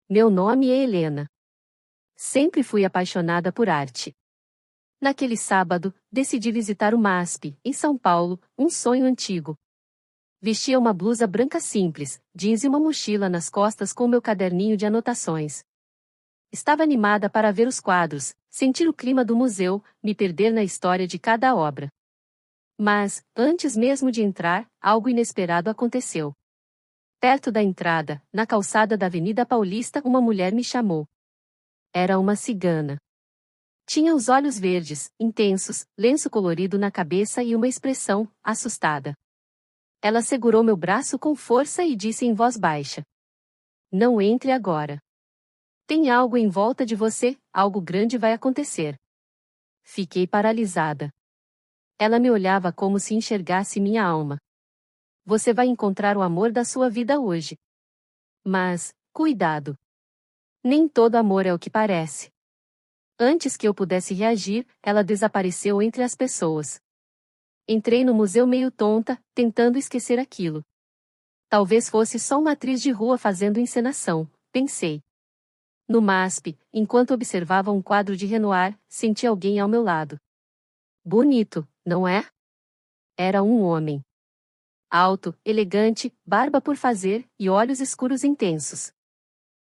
Meu nome é Helena. Sempre fui apaixonada por arte. Naquele sábado, decidi visitar o MASP, em São Paulo, um sonho antigo. Vestia uma blusa branca simples, jeans e uma mochila nas costas com meu caderninho de anotações. Estava animada para ver os quadros, sentir o clima do museu, me perder na história de cada obra. Mas, antes mesmo de entrar, algo inesperado aconteceu. Perto da entrada, na calçada da Avenida Paulista, uma mulher me chamou. Era uma cigana. Tinha os olhos verdes, intensos, lenço colorido na cabeça e uma expressão assustada. Ela segurou meu braço com força e disse em voz baixa: "Não entre agora. Tem algo em volta de você, algo grande vai acontecer." Fiquei paralisada. Ela me olhava como se enxergasse minha alma. "Você vai encontrar o amor da sua vida hoje. Mas, cuidado. Nem todo amor é o que parece." Antes que eu pudesse reagir, ela desapareceu entre as pessoas. Entrei no museu meio tonta, tentando esquecer aquilo. Talvez fosse só uma atriz de rua fazendo encenação, pensei. No MASP, enquanto observava um quadro de Renoir, senti alguém ao meu lado. Bonito, não é? Era um homem. Alto, elegante, barba por fazer e olhos escuros intensos.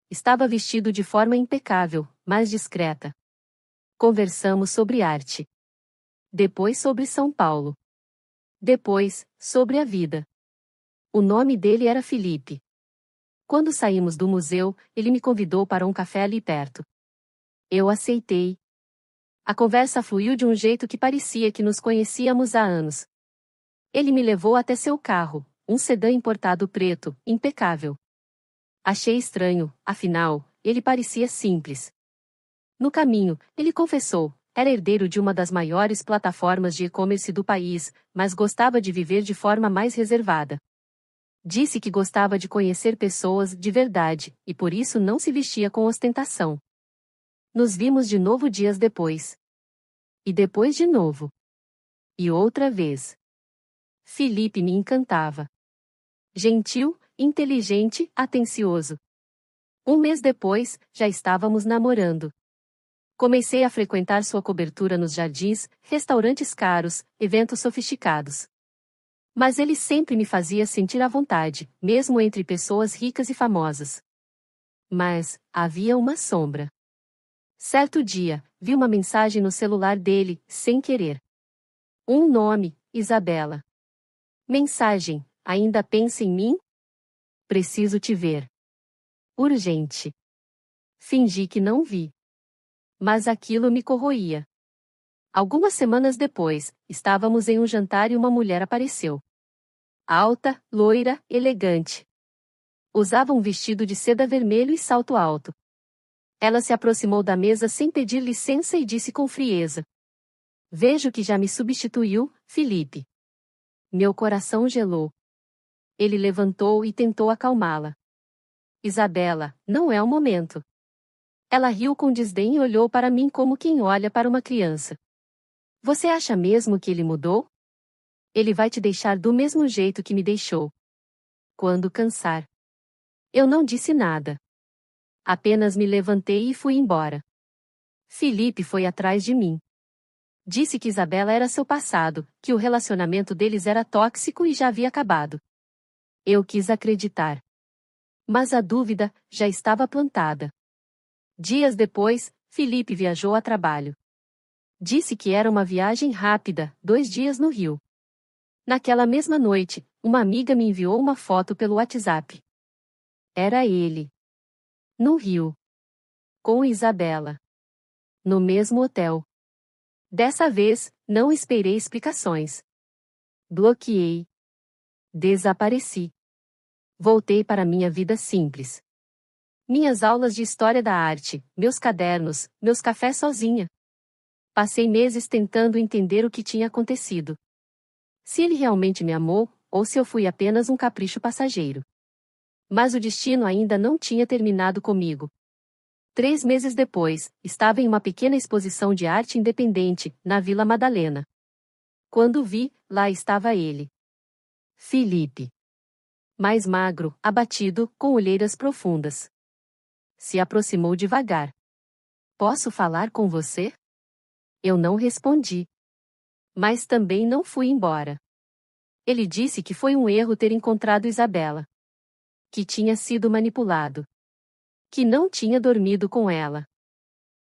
Estava vestido de forma impecável, mas discreta. Conversamos sobre arte. Depois sobre São Paulo. Depois, sobre a vida. O nome dele era Felipe. Quando saímos do museu, ele me convidou para um café ali perto. Eu aceitei. A conversa fluiu de um jeito que parecia que nos conhecíamos há anos. Ele me levou até seu carro, um sedã importado preto, impecável. Achei estranho, afinal, ele parecia simples. No caminho, ele confessou, era herdeiro de uma das maiores plataformas de e-commerce do país, mas gostava de viver de forma mais reservada. Disse que gostava de conhecer pessoas de verdade, e por isso não se vestia com ostentação. Nos vimos de novo dias depois. E depois de novo. E outra vez. Felipe me encantava. Gentil, inteligente, atencioso. Um mês depois, já estávamos namorando. Comecei a frequentar sua cobertura nos jardins, restaurantes caros, eventos sofisticados. Mas ele sempre me fazia sentir à vontade, mesmo entre pessoas ricas e famosas. Mas, havia uma sombra. Certo dia, vi uma mensagem no celular dele, sem querer. Um nome, Isabela. Mensagem: ainda pensa em mim? Preciso te ver. Urgente. Fingi que não vi. Mas aquilo me corroía. Algumas semanas depois, estávamos em um jantar e uma mulher apareceu. Alta, loira, elegante. Usava um vestido de seda vermelho e salto alto. Ela se aproximou da mesa sem pedir licença e disse com frieza: "Vejo que já me substituiu, Felipe." Meu coração gelou. Ele levantou e tentou acalmá-la. "Isabela, não é o momento." Ela riu com desdém e olhou para mim como quem olha para uma criança. "Você acha mesmo que ele mudou? Ele vai te deixar do mesmo jeito que me deixou. Quando cansar." Eu não disse nada. Apenas me levantei e fui embora. Felipe foi atrás de mim. Disse que Isabela era seu passado, que o relacionamento deles era tóxico e já havia acabado. Eu quis acreditar. Mas a dúvida já estava plantada. Dias depois, Felipe viajou a trabalho. Disse que era uma viagem rápida, 2 dias no Rio. Naquela mesma noite, uma amiga me enviou uma foto pelo WhatsApp. Era ele. No Rio. Com Isabela. No mesmo hotel. Dessa vez, não esperei explicações. Bloqueei. Desapareci. Voltei para minha vida simples. Minhas aulas de história da arte, meus cadernos, meus cafés sozinha. Passei meses tentando entender o que tinha acontecido. Se ele realmente me amou, ou se eu fui apenas um capricho passageiro. Mas o destino ainda não tinha terminado comigo. 3 meses depois, estava em uma pequena exposição de arte independente, na Vila Madalena. Quando vi, lá estava ele. Felipe. Mais magro, abatido, com olheiras profundas. se aproximou devagar. Posso falar com você? Eu não respondi. Mas também não fui embora. Ele disse que foi um erro ter encontrado Isabela. Que tinha sido manipulado. Que não tinha dormido com ela.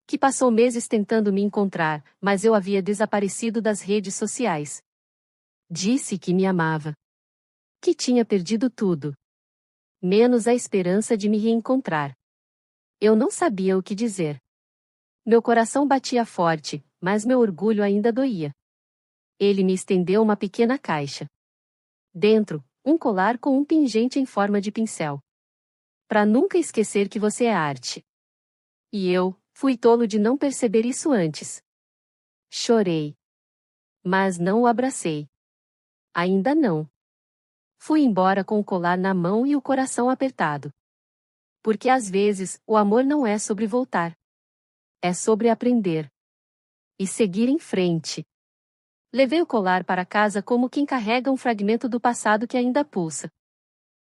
Que passou meses tentando me encontrar, mas eu havia desaparecido das redes sociais. Disse que me amava. Que tinha perdido tudo. Menos a esperança de me reencontrar. Eu não sabia o que dizer. Meu coração batia forte, mas meu orgulho ainda doía. Ele me estendeu uma pequena caixa. Dentro, um colar com um pingente em forma de pincel. Para nunca esquecer que você é arte. E eu, fui tolo de não perceber isso antes. Chorei. Mas não o abracei. Ainda não. Fui embora com o colar na mão e o coração apertado. Porque às vezes, o amor não é sobre voltar. É sobre aprender. E seguir em frente. Levei o colar para casa como quem carrega um fragmento do passado que ainda pulsa.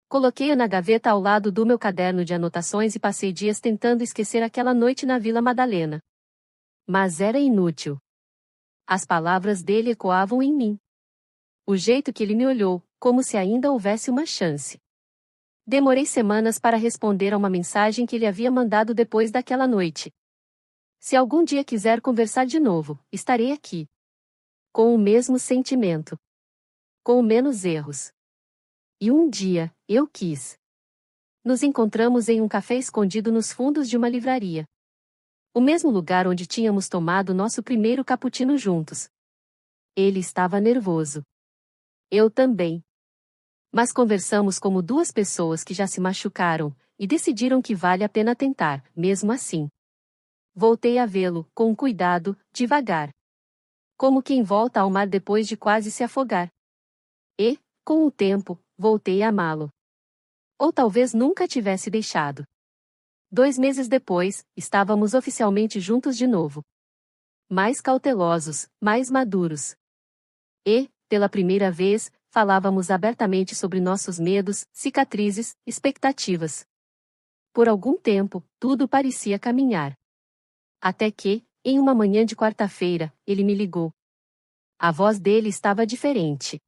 Coloquei-o na gaveta ao lado do meu caderno de anotações e passei dias tentando esquecer aquela noite na Vila Madalena. Mas era inútil. As palavras dele ecoavam em mim. O jeito que ele me olhou, como se ainda houvesse uma chance. Demorei semanas para responder a uma mensagem que ele havia mandado depois daquela noite. Se algum dia quiser conversar de novo, estarei aqui. Com o mesmo sentimento. Com menos erros. E um dia, eu quis. Nos encontramos em um café escondido nos fundos de uma livraria. O mesmo lugar onde tínhamos tomado nosso primeiro cappuccino juntos. Ele estava nervoso. Eu também. Mas conversamos como duas pessoas que já se machucaram, e decidiram que vale a pena tentar, mesmo assim. Voltei a vê-lo, com cuidado, devagar. Como quem volta ao mar depois de quase se afogar. E, com o tempo, voltei a amá-lo. Ou talvez nunca tivesse deixado. 2 meses depois, estávamos oficialmente juntos de novo. Mais cautelosos, mais maduros. E, pela primeira vez, falávamos abertamente sobre nossos medos, cicatrizes, expectativas. Por algum tempo, tudo parecia caminhar. Até que, em uma manhã de quarta-feira, ele me ligou. A voz dele estava diferente.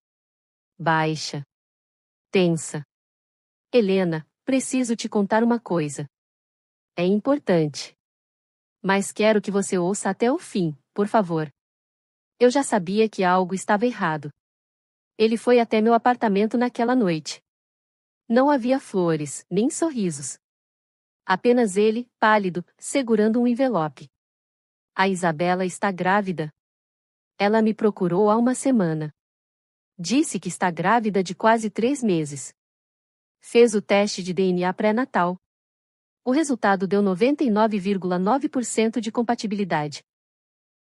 Baixa. Tensa. Helena, preciso te contar uma coisa. É importante. Mas quero que você ouça até o fim, por favor. Eu já sabia que algo estava errado. Ele foi até meu apartamento naquela noite. Não havia flores, nem sorrisos. Apenas ele, pálido, segurando um envelope. A Isabela está grávida. Ela me procurou há uma semana. Disse que está grávida de quase 3 meses. Fez o teste de DNA pré-natal. O resultado deu 99,9% de compatibilidade.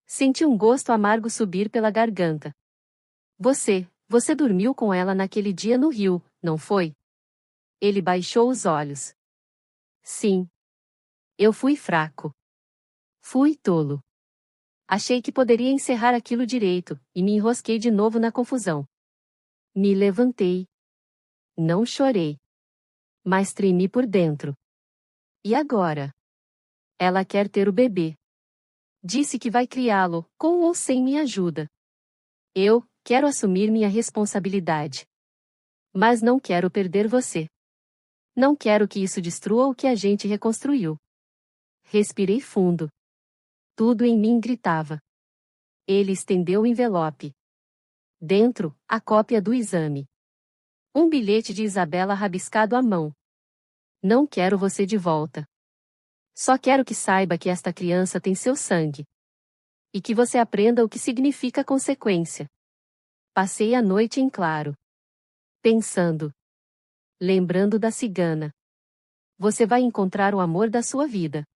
Senti um gosto amargo subir pela garganta. Você dormiu com ela naquele dia no Rio, não foi? Ele baixou os olhos. Sim. Eu fui fraco. Fui tolo. Achei que poderia encerrar aquilo direito, e me enrosquei de novo na confusão. Me levantei. Não chorei. Mas tremi por dentro. E agora? Ela quer ter o bebê. Disse que vai criá-lo, com ou sem minha ajuda. Eu quero assumir minha responsabilidade. Mas não quero perder você. Não quero que isso destrua o que a gente reconstruiu. Respirei fundo. Tudo em mim gritava. Ele estendeu o envelope. Dentro, a cópia do exame. Um bilhete de Isabela rabiscado à mão. Não quero você de volta. Só quero que saiba que esta criança tem seu sangue. E que você aprenda o que significa consequência. Passei a noite em claro. Pensando. Lembrando da cigana. Você vai encontrar o amor da sua vida.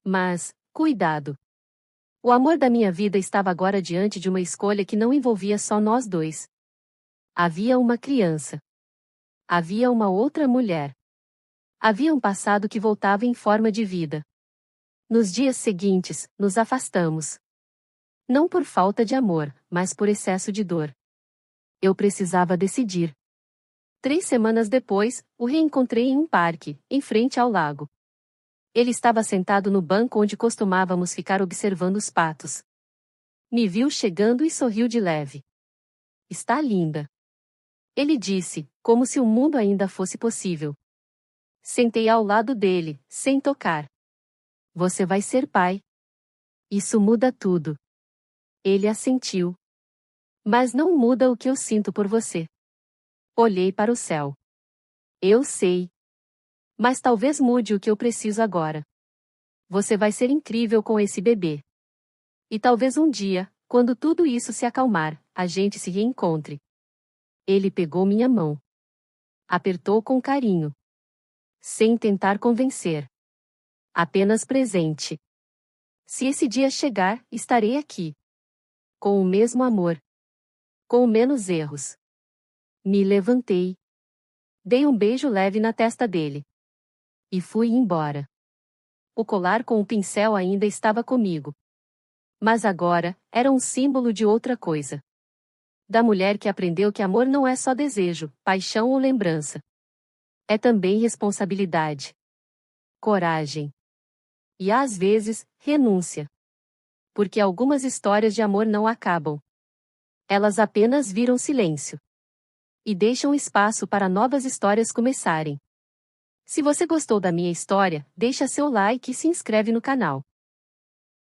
Mas, cuidado. O amor da minha vida estava agora diante de uma escolha que não envolvia só nós dois. Havia uma criança. Havia uma outra mulher. Havia um passado que voltava em forma de vida. Nos dias seguintes, nos afastamos. Não por falta de amor, mas por excesso de dor. Eu precisava decidir. 3 semanas depois, o reencontrei em um parque, em frente ao lago. Ele estava sentado no banco onde costumávamos ficar observando os patos. Me viu chegando e sorriu de leve. Está linda. Ele disse, como se o mundo ainda fosse possível. Sentei ao lado dele, sem tocar. Você vai ser pai. Isso muda tudo. Ele assentiu. Mas não muda o que eu sinto por você. Olhei para o céu. Eu sei. Mas talvez mude o que eu preciso agora. Você vai ser incrível com esse bebê. E talvez um dia, quando tudo isso se acalmar, a gente se reencontre. Ele pegou minha mão. Apertou com carinho. Sem tentar convencer. Apenas presente. Se esse dia chegar, estarei aqui. Com o mesmo amor. Com menos erros. Me levantei. Dei um beijo leve na testa dele. E fui embora. O colar com o pincel ainda estava comigo. Mas agora, era um símbolo de outra coisa. Da mulher que aprendeu que amor não é só desejo, paixão ou lembrança. É também responsabilidade. Coragem. E às vezes, renúncia. Porque algumas histórias de amor não acabam. Elas apenas viram silêncio. E deixam espaço para novas histórias começarem. Se você gostou da minha história, deixa seu like e se inscreve no canal.